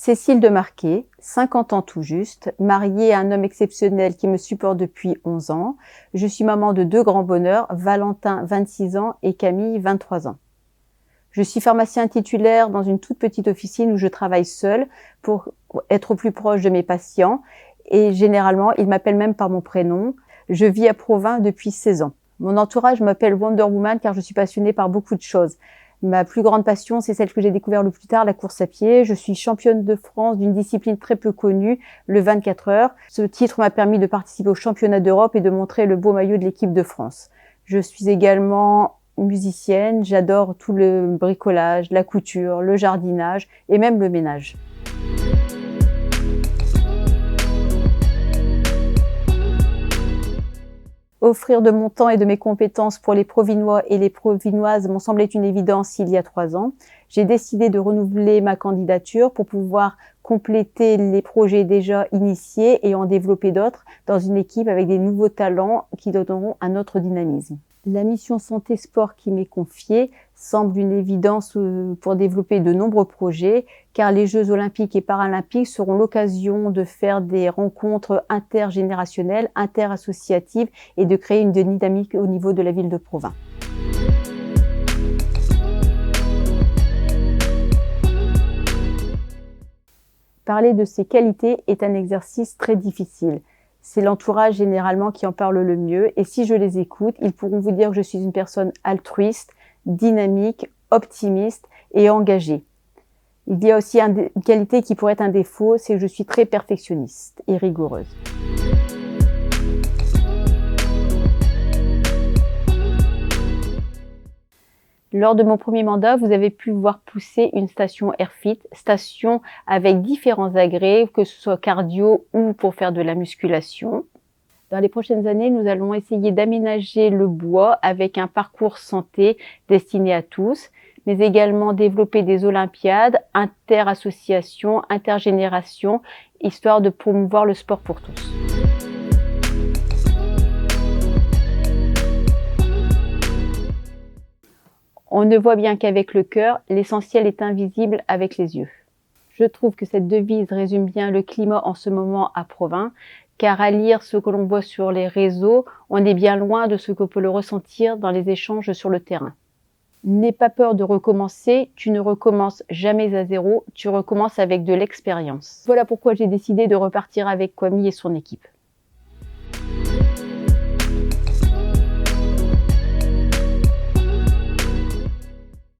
Cécile de Marquet, 50 ans tout juste, mariée à un homme exceptionnel qui me supporte depuis 11 ans. Je suis maman de 2 grands bonheurs, Valentin, 26 ans, et Camille, 23 ans. Je suis pharmacien titulaire dans une toute petite officine où je travaille seule pour être au plus proche de mes patients et généralement, ils m'appellent même par mon prénom. Je vis à Provins depuis 16 ans. Mon entourage m'appelle Wonder Woman car je suis passionnée par beaucoup de choses. Ma plus grande passion, c'est celle que j'ai découvert le plus tard, la course à pied. Je suis championne de France d'une discipline très peu connue, le 24 heures. Ce titre m'a permis de participer au championnat d'Europe et de montrer le beau maillot de l'équipe de France. Je suis également musicienne, j'adore tout le bricolage, la couture, le jardinage et même le ménage. Offrir de mon temps et de mes compétences pour les Provinois et les Provinoises m'ont semblé une évidence il y a 3 ans. J'ai décidé de renouveler ma candidature pour pouvoir compléter les projets déjà initiés et en développer d'autres dans une équipe avec des nouveaux talents qui donneront un autre dynamisme. La mission Santé Sport qui m'est confiée semble une évidence pour développer de nombreux projets, car les Jeux olympiques et paralympiques seront l'occasion de faire des rencontres intergénérationnelles, interassociatives et de créer une dynamique au niveau de la ville de Provins. Parler de ses qualités est un exercice très difficile. C'est l'entourage généralement qui en parle le mieux et si je les écoute, ils pourront vous dire que je suis une personne altruiste, dynamique, optimiste et engagée. Il y a aussi une qualité qui pourrait être un défaut, c'est que je suis très perfectionniste et rigoureuse. Lors de mon premier mandat, vous avez pu voir pousser une station Airfit, station avec différents agrès, que ce soit cardio ou pour faire de la musculation. Dans les prochaines années, nous allons essayer d'aménager le bois avec un parcours santé destiné à tous, mais également développer des olympiades, interassociations, intergénérations, histoire de promouvoir le sport pour tous. On ne voit bien qu'avec le cœur, l'essentiel est invisible avec les yeux. Je trouve que cette devise résume bien le climat en ce moment à Provins, car à lire ce que l'on voit sur les réseaux, on est bien loin de ce que peut le ressentir dans les échanges sur le terrain. N'aie pas peur de recommencer, tu ne recommences jamais à zéro, tu recommences avec de l'expérience. Voilà pourquoi j'ai décidé de repartir avec Kwame et son équipe.